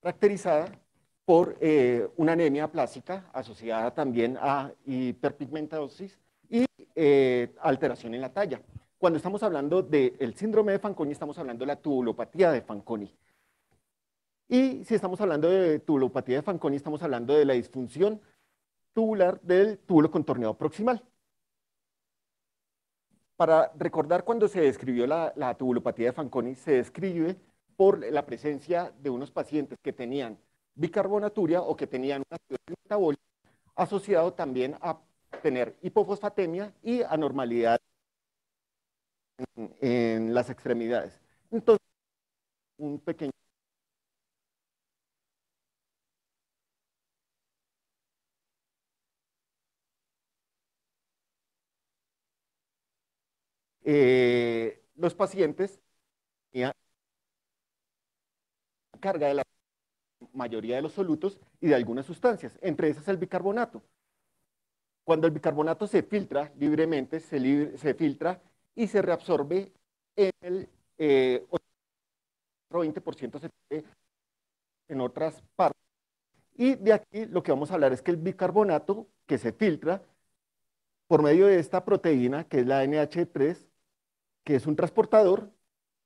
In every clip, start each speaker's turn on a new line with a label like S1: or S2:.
S1: caracterizada por una anemia plástica asociada también a hiperpigmentadosis y alteración en la talla. Cuando estamos hablando del síndrome de Fanconi, estamos hablando de la tubulopatía de Fanconi. Y si estamos hablando de tubulopatía de Fanconi, estamos hablando de la disfunción tubular del túbulo contorneado proximal. Para recordar cuando se describió la tubulopatía de Fanconi, se describe por la presencia de unos pacientes que tenían bicarbonaturia o que tenían una acidosis metabólica asociado también a tener hipofosfatemia y anormalidad en las extremidades. Entonces, un pequeño... los pacientes tenían carga de la mayoría de los solutos y de algunas sustancias, entre esas el bicarbonato. Cuando el bicarbonato se filtra libremente, se filtra y se reabsorbe en el otro 20% se pierde en otras partes. Y de aquí lo que vamos a hablar es que el bicarbonato que se filtra por medio de esta proteína, que es la NH3, que es un transportador,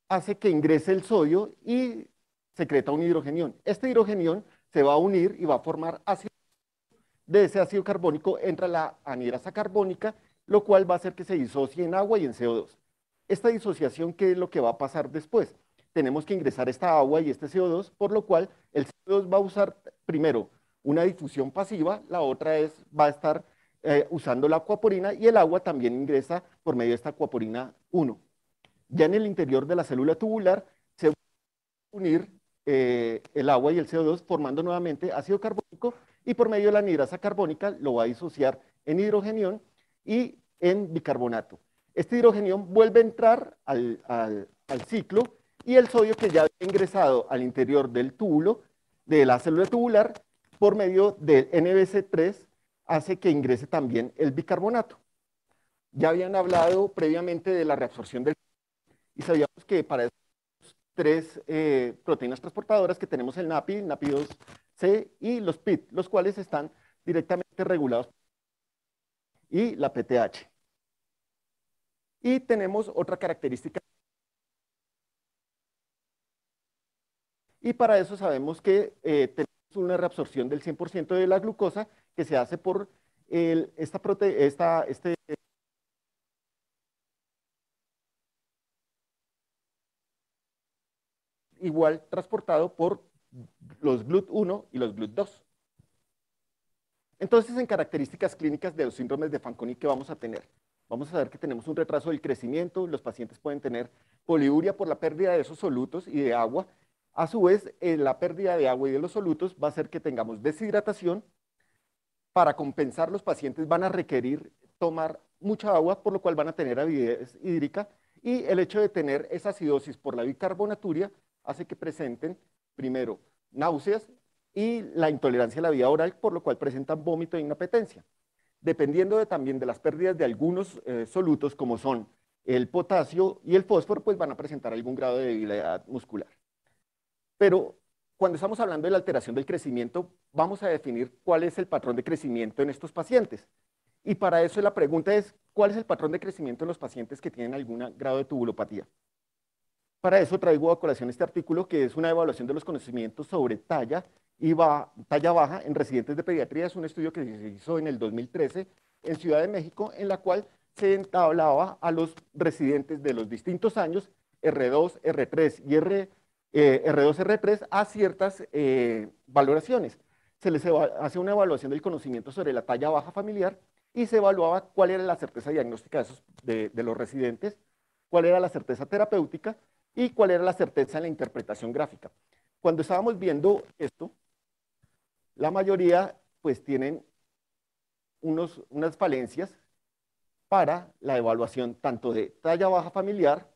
S1: hace que ingrese el sodio y secreta un hidrogenión. Este hidrogenión se va a unir y va a formar ácido. De ese ácido carbónico entra la anhidrasa carbónica, lo cual va a hacer que se disocie en agua y en CO2. Esta disociación, ¿qué es lo que va a pasar después? Tenemos que ingresar esta agua y este CO2, por lo cual el CO2 va a usar primero una difusión pasiva, la otra va a estar usando la acuaporina y el agua también ingresa por medio de esta acuaporina 1. Ya en el interior de la célula tubular se va a unir el agua y el CO2 formando nuevamente ácido carbónico y por medio de la anhidrasa carbónica lo va a disociar en hidrogenión y en bicarbonato. Este hidrogenión vuelve a entrar al ciclo y el sodio que ya había ingresado al interior del túbulo, de la célula tubular, por medio del NBC3 hace que ingrese también el bicarbonato. Ya habían hablado previamente de la reabsorción del y sabíamos que para esos tres proteínas transportadoras que tenemos el NAPI, el NAPI2C y los PIT, los cuales están directamente regulados y la PTH. Y tenemos otra característica. Y para eso sabemos que tenemos una reabsorción del 100% de la glucosa que se hace por este igual transportado por los GLUT1 y los GLUT2. Entonces, en características clínicas de los síndromes de Fanconi, ¿qué vamos a tener? Vamos a ver que tenemos un retraso del crecimiento, los pacientes pueden tener poliuria por la pérdida de esos solutos y de agua. A su vez, la pérdida de agua y de los solutos va a hacer que tengamos deshidratación. Para compensar, los pacientes van a requerir tomar mucha agua, por lo cual van a tener avidez hídrica, y el hecho de tener esa acidosis por la bicarbonaturia hace que presenten, primero, náuseas y la intolerancia a la vía oral, por lo cual presentan vómito e inapetencia. Dependiendo también de las pérdidas de algunos solutos, como son el potasio y el fósforo, pues van a presentar algún grado de debilidad muscular. Pero cuando estamos hablando de la alteración del crecimiento, vamos a definir cuál es el patrón de crecimiento en estos pacientes. Y para eso la pregunta es, ¿cuál es el patrón de crecimiento en los pacientes que tienen algún grado de tubulopatía? Para eso traigo a colación este artículo, que es una evaluación de los conocimientos sobre talla baja en residentes de pediatría. Es un estudio que se hizo en el 2013 en Ciudad de México, en la cual se entablaba a los residentes de los distintos años, R2, R3 y R2, R3, a ciertas valoraciones. Se les hace una evaluación del conocimiento sobre la talla baja familiar y se evaluaba cuál era la certeza diagnóstica de los residentes, cuál era la certeza terapéutica y cuál era la certeza en la interpretación gráfica. Cuando estábamos viendo esto, la mayoría pues tienen unas falencias para la evaluación tanto de talla baja familiar,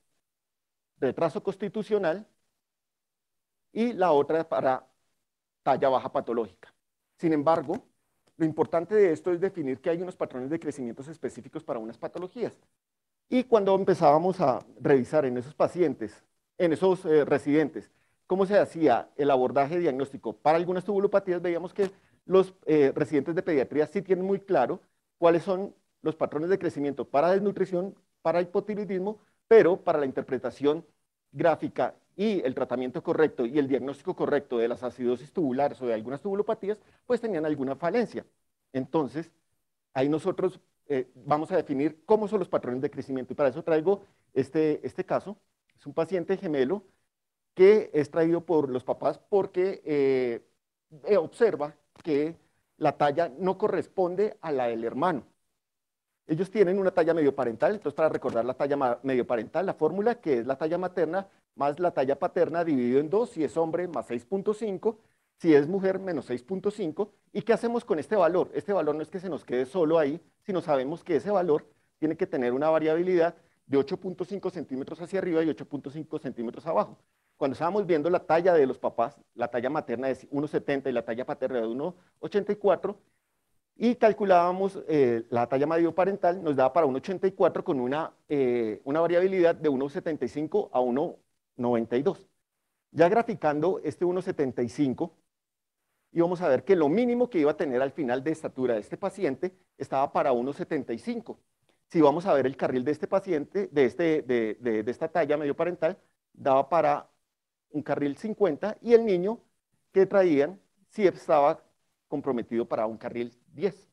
S1: retraso constitucional y la otra para talla baja patológica. Sin embargo, lo importante de esto es definir que hay unos patrones de crecimiento específicos para unas patologías. Y cuando empezábamos a revisar en esos pacientes, en esos residentes, ¿cómo se hacía el abordaje diagnóstico? Para algunas tubulopatías veíamos que los residentes de pediatría sí tienen muy claro cuáles son los patrones de crecimiento para desnutrición, para hipotiroidismo, pero para la interpretación gráfica y el tratamiento correcto y el diagnóstico correcto de las acidosis tubulares o de algunas tubulopatías, pues tenían alguna falencia. Entonces, ahí nosotros vamos a definir cómo son los patrones de crecimiento y para eso traigo este caso. Es un paciente gemelo que es traído por los papás porque observa que la talla no corresponde a la del hermano. Ellos tienen una talla medioparental, entonces para recordar la talla medioparental, la fórmula que es la talla materna más la talla paterna dividido en 2, si es hombre más 6.5, si es mujer menos 6.5. ¿Y qué hacemos con este valor? Este valor no es que se nos quede solo ahí, sino sabemos que ese valor tiene que tener una variabilidad de 8.5 centímetros hacia arriba y 8.5 centímetros abajo. Cuando estábamos viendo la talla de los papás, la talla materna es 1.70 y la talla paterna de 1.84, y calculábamos la talla medioparental, nos daba para 1.84 con una variabilidad de 1.75 a 1.92. Ya graficando este 1.75, íbamos a ver que lo mínimo que iba a tener al final de estatura de este paciente estaba para 1.75. Si vamos a ver el carril de este paciente, de esta talla medioparental, daba para un carril 50 y el niño que traían sí estaba comprometido para un carril 10.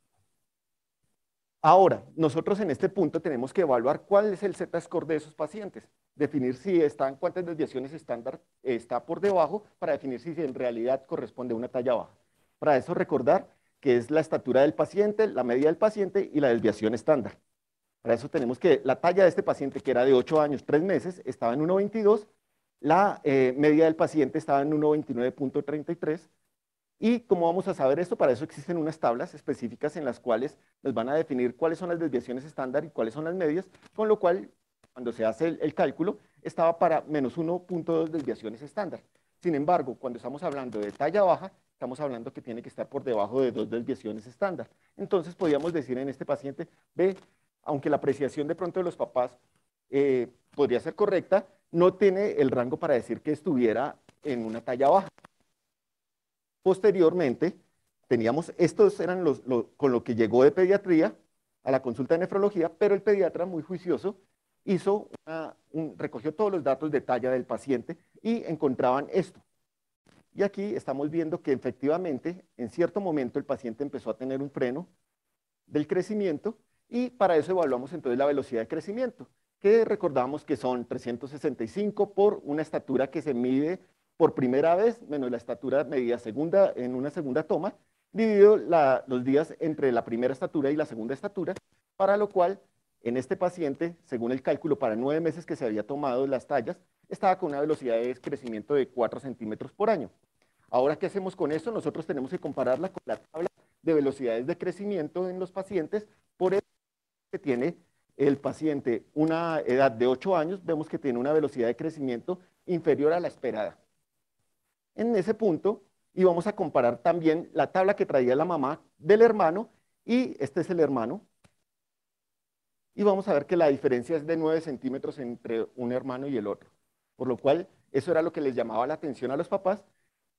S1: Ahora, nosotros en este punto tenemos que evaluar cuál es el Z-score de esos pacientes, definir si están, cuántas desviaciones estándar está por debajo, para definir si en realidad corresponde a una talla baja. Para eso recordar que es la estatura del paciente, la medida del paciente y la desviación estándar. Para eso tenemos que la talla de este paciente, que era de 8 años, 3 meses, estaba en 1.22, la medida del paciente estaba en 1.29.33. ¿Y cómo vamos a saber esto? Para eso existen unas tablas específicas en las cuales nos van a definir cuáles son las desviaciones estándar y cuáles son las medias, con lo cual, cuando se hace el cálculo, estaba para menos 1.2 desviaciones estándar. Sin embargo, cuando estamos hablando de talla baja, estamos hablando que tiene que estar por debajo de 2 desviaciones estándar. Entonces, podríamos decir en este paciente, ve, aunque la apreciación de pronto de los papás podría ser correcta, no tiene el rango para decir que estuviera en una talla baja. Posteriormente, teníamos, estos eran con lo que llegó de pediatría a la consulta de nefrología, pero el pediatra, muy juicioso, recogió todos los datos de talla del paciente y encontraban esto. Y aquí estamos viendo que efectivamente, en cierto momento, el paciente empezó a tener un freno del crecimiento y para eso evaluamos entonces la velocidad de crecimiento, que recordamos que son 365 por una estatura que se mide por primera vez, menos la estatura medida en una segunda toma, dividido los días entre la primera estatura y la segunda estatura, para lo cual en este paciente, según el cálculo para 9 meses que se había tomado las tallas, estaba con una velocidad de crecimiento de 4 centímetros por año. Ahora, ¿qué hacemos con esto? Nosotros tenemos que compararla con la tabla de velocidades de crecimiento en los pacientes, por eso que tiene el paciente una edad de 8 años, vemos que tiene una velocidad de crecimiento inferior a la esperada. En ese punto, y vamos a comparar también la tabla que traía la mamá del hermano, y este es el hermano, y vamos a ver que la diferencia es de 9 centímetros entre un hermano y el otro, por lo cual eso era lo que les llamaba la atención a los papás,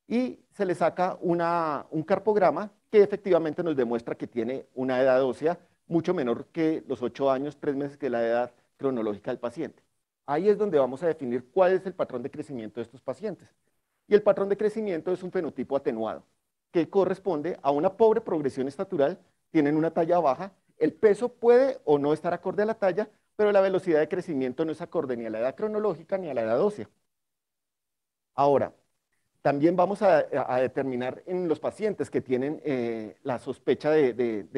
S1: y se le saca un carpograma que efectivamente nos demuestra que tiene una edad ósea mucho menor que los 8 años, 3 meses, que es la edad cronológica del paciente. Ahí es donde vamos a definir cuál es el patrón de crecimiento de estos pacientes. Y el patrón de crecimiento es un fenotipo atenuado, que corresponde a una pobre progresión estatural, tienen una talla baja, el peso puede o no estar acorde a la talla, pero la velocidad de crecimiento no es acorde ni a la edad cronológica ni a la edad ósea. Ahora, también vamos a determinar en los pacientes que tienen la sospecha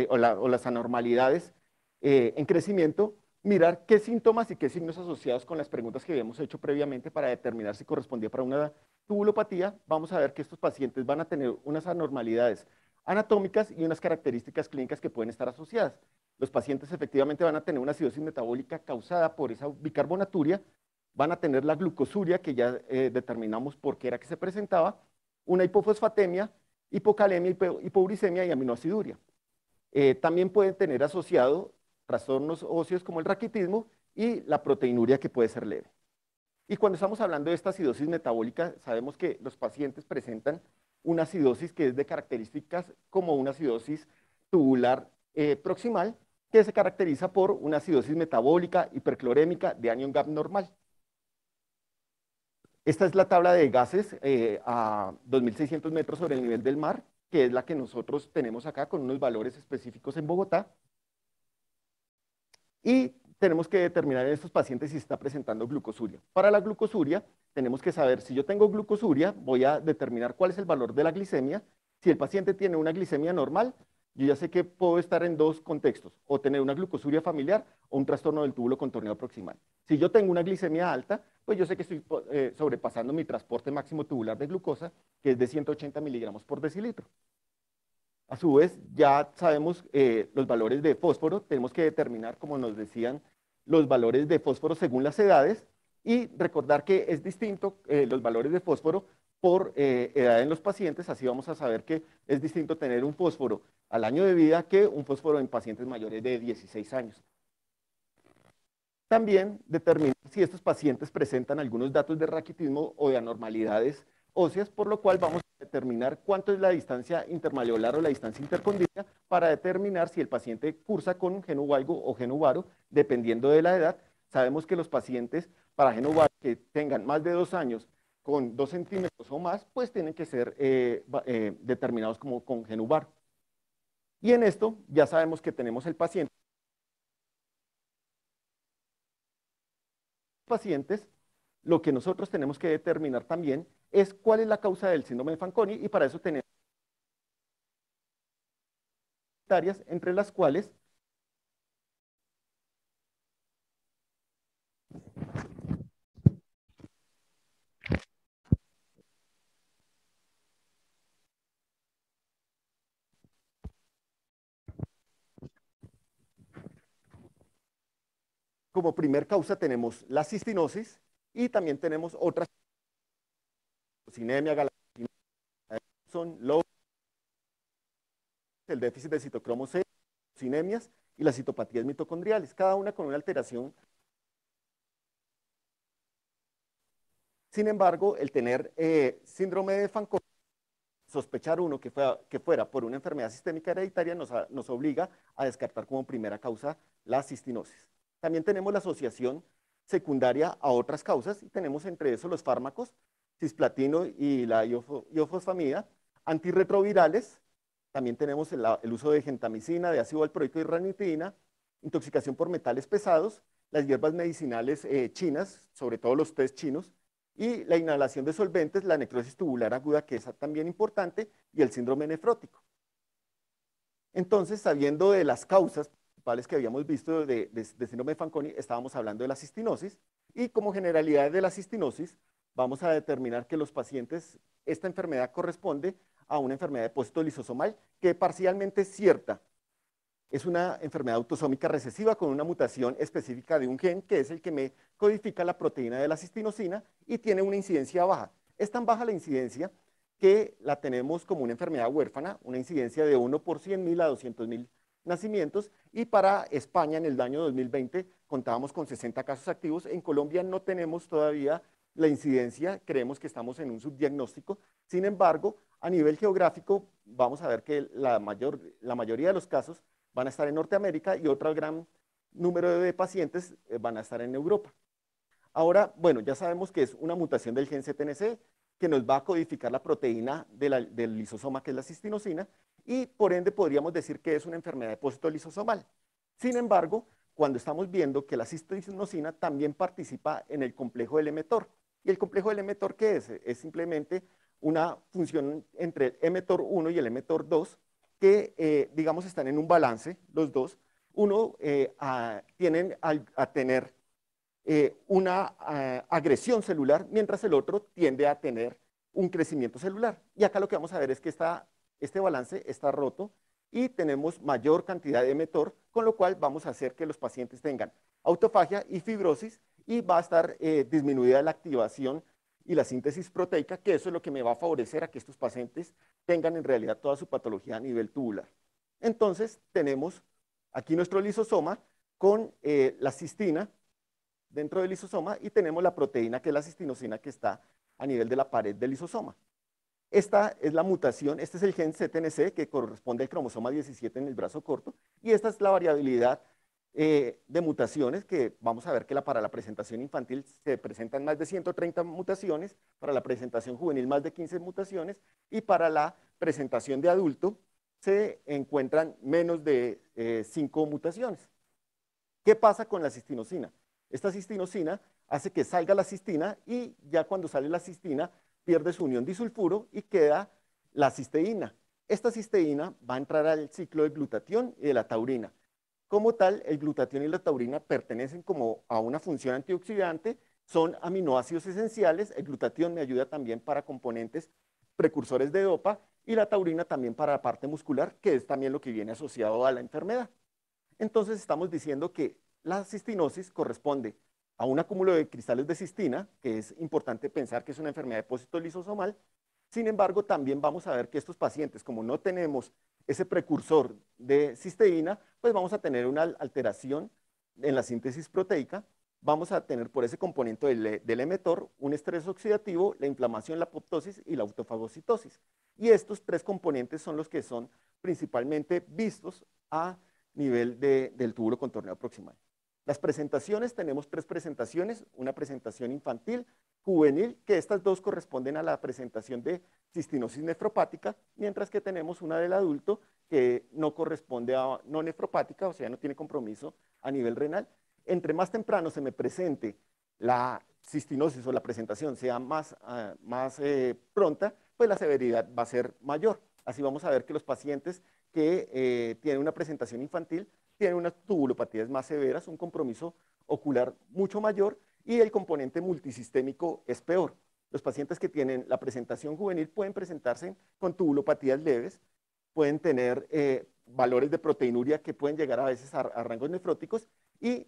S1: o las anormalidades en crecimiento, mirar qué síntomas y qué signos asociados con las preguntas que habíamos hecho previamente para determinar si correspondía para una tubulopatía. Vamos a ver que estos pacientes van a tener unas anormalidades anatómicas y unas características clínicas que pueden estar asociadas. Los pacientes efectivamente van a tener una acidosis metabólica causada por esa bicarbonaturia, van a tener la glucosuria, que ya determinamos por qué era que se presentaba, una hipofosfatemia, hipocalemia, hipouricemia y aminoaciduria. También pueden tener asociado trastornos óseos como el raquitismo y la proteinuria, que puede ser leve. Y cuando estamos hablando de esta acidosis metabólica, sabemos que los pacientes presentan una acidosis que es de características como una acidosis tubular proximal, que se caracteriza por una acidosis metabólica hiperclorémica de anion gap normal. Esta es la tabla de gases a 2.600 metros sobre el nivel del mar, que es la que nosotros tenemos acá con unos valores específicos en Bogotá. Y tenemos que determinar en estos pacientes si está presentando glucosuria. Para la glucosuria, tenemos que saber si yo tengo glucosuria, voy a determinar cuál es el valor de la glicemia. Si el paciente tiene una glicemia normal, yo ya sé que puedo estar en dos contextos, o tener una glucosuria familiar o un trastorno del túbulo contorneado proximal. Si yo tengo una glicemia alta, pues yo sé que estoy sobrepasando mi transporte máximo tubular de glucosa, que es de 180 miligramos por decilitro. A su vez, ya sabemos los valores de fósforo, tenemos que determinar, como nos decían, los valores de fósforo según las edades y recordar que es distinto los valores de fósforo por edad en los pacientes, así vamos a saber que es distinto tener un fósforo al año de vida que un fósforo en pacientes mayores de 16 años. También determinar si estos pacientes presentan algunos datos de raquitismo o de anormalidades óseas, por lo cual vamos a determinar cuánto es la distancia intermalleolar o la distancia intercondírea para determinar si el paciente cursa con genuvalgo o genuvaro, dependiendo de la edad. Sabemos que los pacientes para genuvalgo que tengan más de 2 años con 2 centímetros o más, pues tienen que ser determinados como con genuvaro. Y en esto ya sabemos que tenemos el paciente. Pacientes, lo que nosotros tenemos que determinar también es cuál es la causa del síndrome de Fanconi y para eso tenemos áreas entre las cuales como primer causa tenemos la cistinosis y también tenemos otras, sinemia, galactosemia, son el déficit de citocromo C, sinemias y las citopatías mitocondriales, cada una con una alteración. Sin embargo, el tener síndrome de Fanconi, sospechar uno que fuera por una enfermedad sistémica hereditaria nos obliga a descartar como primera causa la cistinosis. También tenemos la asociación secundaria a otras causas y tenemos entre esos los fármacos, cisplatino y la iofosfamida, antirretrovirales, también tenemos el uso de gentamicina, de ácido valproico y ranitidina, intoxicación por metales pesados, las hierbas medicinales chinas, sobre todo los tés chinos, y la inhalación de solventes, la necrosis tubular aguda, que es también importante, y el síndrome nefrótico. Entonces, sabiendo de las causas principales que habíamos visto de síndrome de Fanconi, estábamos hablando de la cistinosis, y como generalidad de la cistinosis, vamos a determinar que los pacientes, esta enfermedad corresponde a una enfermedad de depósito lisosomal, que parcialmente es cierta. Es una enfermedad autosómica recesiva con una mutación específica de un gen que es el que me codifica la proteína de la cistinosina y tiene una incidencia baja. Es tan baja la incidencia que la tenemos como una enfermedad huérfana, una incidencia de 1 por 100.000 a 200.000 nacimientos, y para España en el año 2020 contábamos con 60 casos activos. En Colombia no tenemos todavía la incidencia, creemos que estamos en un subdiagnóstico. Sin embargo, a nivel geográfico vamos a ver que la mayoría de los casos van a estar en Norteamérica y otro gran número de pacientes van a estar en Europa. Ahora, bueno, ya sabemos que es una mutación del gen CTNC que nos va a codificar la proteína del lisosoma, que es la cistinosina, y por ende podríamos decir que es una enfermedad de depósito lisosomal. Sin embargo, cuando estamos viendo que la cistinosina también participa en el complejo del mTOR, ¿y el complejo del mTOR qué es? Es simplemente una función entre el mTOR1 y el mTOR2 que, digamos, están en un balance los dos. Uno tienen a tener una agresión celular, mientras el otro tiende a tener un crecimiento celular. Y acá lo que vamos a ver es que este balance está roto y tenemos mayor cantidad de mTOR, con lo cual vamos a hacer que los pacientes tengan autofagia y fibrosis y va a estar disminuida la activación y la síntesis proteica, que eso es lo que me va a favorecer a que estos pacientes tengan en realidad toda su patología a nivel tubular. Entonces tenemos aquí nuestro lisosoma con la cistina, dentro del lisosoma y tenemos la proteína que es la cistinosina que está a nivel de la pared del lisosoma. Esta es la mutación, este es el gen CTNC que corresponde al cromosoma 17 en el brazo corto y esta es la variabilidad de mutaciones que vamos a ver que para la presentación infantil se presentan más de 130 mutaciones, para la presentación juvenil más de 15 mutaciones y para la presentación de adulto se encuentran menos de 5 mutaciones. ¿Qué pasa con la cistinosina? Esta cistinosina hace que salga la cistina y ya cuando sale la cistina pierde su unión disulfuro y queda la cisteína. Esta cisteína va a entrar al ciclo de glutatión y de la taurina. Como tal, el glutatión y la taurina pertenecen como a una función antioxidante, son aminoácidos esenciales, el glutatión me ayuda también para componentes precursores de dopa y la taurina también para la parte muscular, que es también lo que viene asociado a la enfermedad. Entonces estamos diciendo que la cistinosis corresponde a un acúmulo de cristales de cistina, que es importante pensar que es una enfermedad de depósito lisosomal. Sin embargo, también vamos a ver que estos pacientes, como no tenemos ese precursor de cisteína, pues vamos a tener una alteración en la síntesis proteica, vamos a tener por ese componente del mTOR un estrés oxidativo, la inflamación, la apoptosis y la autofagocitosis. Y estos tres componentes son los que son principalmente vistos a nivel del túbulo contorneado proximal. Las presentaciones, tenemos tres presentaciones, una presentación infantil, juvenil, que estas dos corresponden a la presentación de cistinosis nefropática, mientras que tenemos una del adulto que no corresponde a no nefropática, o sea, no tiene compromiso a nivel renal. Entre más temprano se me presente la cistinosis o la presentación sea más pronta, pues la severidad va a ser mayor. Así vamos a ver que los pacientes que tienen una presentación infantil tienen unas tubulopatías más severas, un compromiso ocular mucho mayor y el componente multisistémico es peor. Los pacientes que tienen la presentación juvenil pueden presentarse con tubulopatías leves, pueden tener valores de proteinuria que pueden llegar a veces a rangos nefróticos y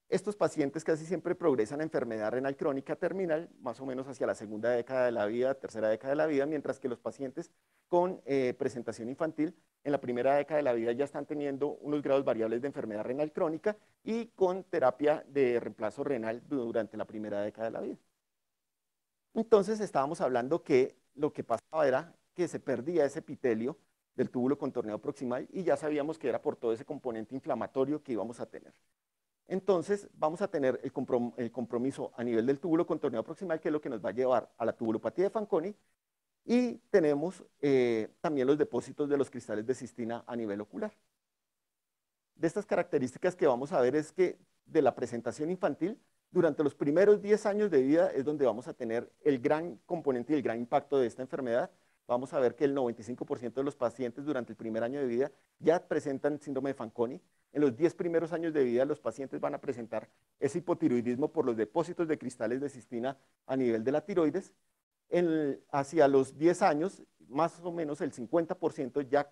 S1: estos pacientes casi siempre progresan a enfermedad renal crónica terminal, más o menos hacia la segunda década de la vida, tercera década de la vida, mientras que los pacientes con presentación infantil en la primera década de la vida ya están teniendo unos grados variables de enfermedad renal crónica y con terapia de reemplazo renal durante la primera década de la vida. Entonces estábamos hablando que lo que pasaba era que se perdía ese epitelio del túbulo contorneado proximal y ya sabíamos que era por todo ese componente inflamatorio que íbamos a tener. Entonces vamos a tener el compromiso a nivel del túbulo contorneado proximal, que es lo que nos va a llevar a la tubulopatía de Fanconi, y tenemos también los depósitos de los cristales de cistina a nivel ocular. De estas características que vamos a ver es que de la presentación infantil, durante los primeros 10 años de vida es donde vamos a tener el gran componente y el gran impacto de esta enfermedad. Vamos a ver que el 95% de los pacientes durante el primer año de vida ya presentan síndrome de Fanconi. En los 10 primeros años de vida los pacientes van a presentar ese hipotiroidismo por los depósitos de cristales de cistina a nivel de la tiroides. Hacia los 10 años, más o menos el 50% ya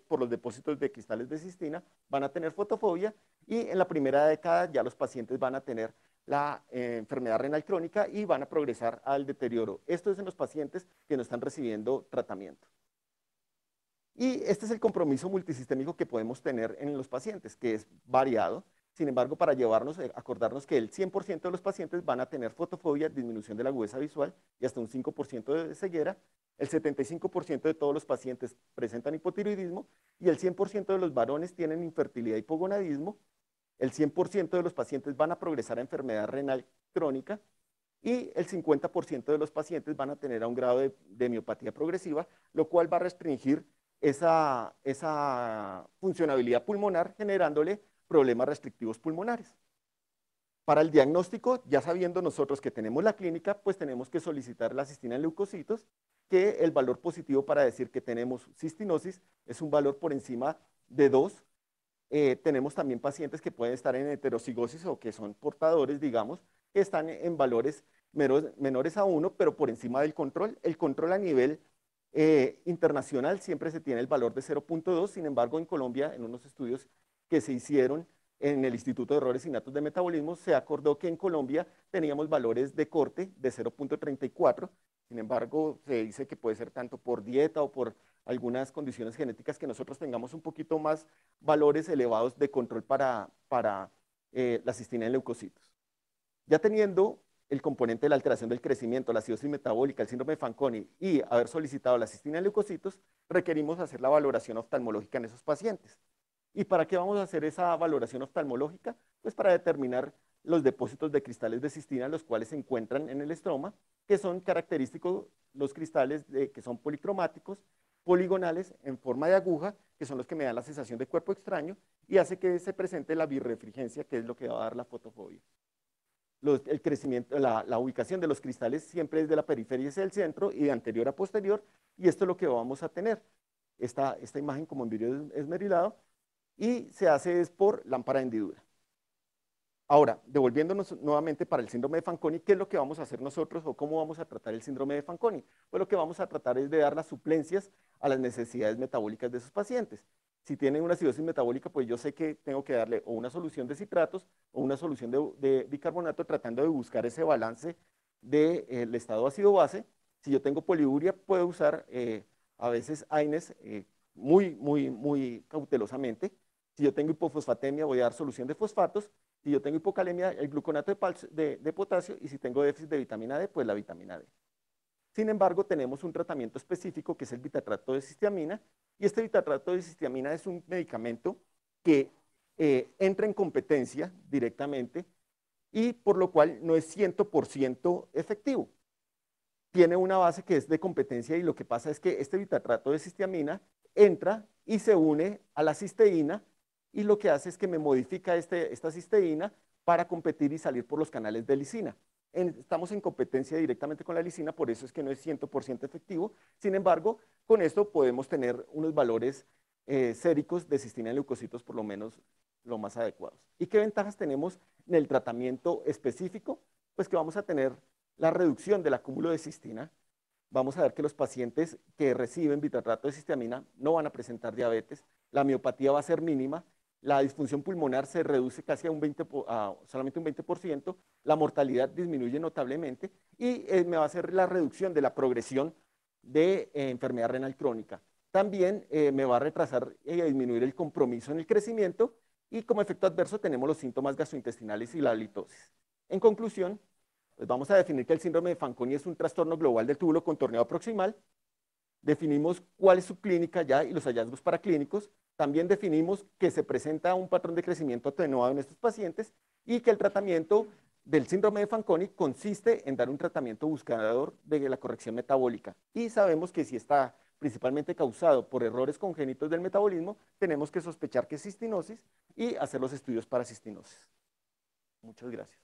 S1: por los depósitos de cristales de cistina van a tener fotofobia y en la primera década ya los pacientes van a tener la enfermedad renal crónica y van a progresar al deterioro. Esto es en los pacientes que no están recibiendo tratamiento. Y este es el compromiso multisistémico que podemos tener en los pacientes, que es variado. Sin embargo, para acordarnos que el 100% de los pacientes van a tener fotofobia, disminución de la agudeza visual y hasta un 5% de ceguera. El 75% de todos los pacientes presentan hipotiroidismo y el 100% de los varones tienen infertilidad y hipogonadismo. El 100% de los pacientes van a progresar a enfermedad renal crónica y el 50% de los pacientes van a tener un grado de miopatía progresiva, lo cual va a restringir esa funcionabilidad pulmonar, generándole problemas restrictivos pulmonares. Para el diagnóstico, ya sabiendo nosotros que tenemos la clínica, pues tenemos que solicitar la cistina en leucocitos, que el valor positivo para decir que tenemos cistinosis es un valor por encima de 2. Tenemos también pacientes que pueden estar en heterocigosis o que son portadores, digamos, que están en valores menores a 1, pero por encima del control. El control a nivel internacional siempre se tiene el valor de 0.2, sin embargo en Colombia, en unos estudios que se hicieron en el Instituto de Errores Innatos de Metabolismo, se acordó que en Colombia teníamos valores de corte de 0.34, sin embargo se dice que puede ser tanto por dieta o por algunas condiciones genéticas que nosotros tengamos un poquito más valores elevados de control para la cistina en leucocitos. Ya teniendo el componente de la alteración del crecimiento, la acidosis metabólica, el síndrome de Fanconi y haber solicitado la cistina en leucocitos, requerimos hacer la valoración oftalmológica en esos pacientes. ¿Y para qué vamos a hacer esa valoración oftalmológica? Pues para determinar los depósitos de cristales de cistina, los cuales se encuentran en el estroma, que son característicos los cristales que son policromáticos, poligonales, en forma de aguja, que son los que me dan la sensación de cuerpo extraño, y hace que se presente la birrefringencia, que es lo que va a dar la fotofobia. El crecimiento, la ubicación de los cristales siempre es de la periferia hacia el centro y de anterior a posterior, y esto es lo que vamos a tener. Esta imagen como en vidrio esmerilado, y se hace es por lámpara de hendidura. Ahora, devolviéndonos nuevamente para el síndrome de Fanconi, ¿qué es lo que vamos a hacer nosotros o cómo vamos a tratar el síndrome de Fanconi? Pues lo que vamos a tratar es de dar las suplencias a las necesidades metabólicas de sus pacientes. Si tienen una acidosis metabólica, pues yo sé que tengo que darle o una solución de citratos o una solución de bicarbonato, tratando de buscar ese balance del estado ácido-base. Si yo tengo poliuria, puedo usar a veces AINES muy cautelosamente. Si yo tengo hipofosfatemia, voy a dar solución de fosfatos. Si yo tengo hipocalemia, el gluconato de potasio, y si tengo déficit de vitamina D, pues la vitamina D. Sin embargo, tenemos un tratamiento específico que es el bitatrato de cistiamina, y este bitatrato de cistiamina es un medicamento que entra en competencia directamente y por lo cual no es 100% efectivo. Tiene una base que es de competencia y lo que pasa es que este bitatrato de cistiamina entra y se une a la cisteína y lo que hace es que me modifica esta cisteína para competir y salir por los canales de lisina. Estamos en competencia directamente con la lisina, por eso es que no es 100% efectivo. Sin embargo, con esto podemos tener unos valores séricos de cistina en leucocitos por lo menos lo más adecuados. ¿Y qué ventajas tenemos en el tratamiento específico? Pues que vamos a tener la reducción del acúmulo de cistina. Vamos a ver que los pacientes que reciben bitatrato de cistiamina no van a presentar diabetes, la miopatía va a ser mínima, la disfunción pulmonar se reduce casi a solamente un 20%, la mortalidad disminuye notablemente y me va a hacer la reducción de la progresión de enfermedad renal crónica. También me va a retrasar y a disminuir el compromiso en el crecimiento y como efecto adverso tenemos los síntomas gastrointestinales y la halitosis. En conclusión, pues vamos a definir que el síndrome de Fanconi es un trastorno global del túbulo contorneado proximal. Definimos cuál es su clínica ya y los hallazgos paraclínicos. También definimos que se presenta un patrón de crecimiento atenuado en estos pacientes y que el tratamiento del síndrome de Fanconi consiste en dar un tratamiento buscador de la corrección metabólica. Y sabemos que si está principalmente causado por errores congénitos del metabolismo, tenemos que sospechar que es cistinosis y hacer los estudios para cistinosis. Muchas gracias.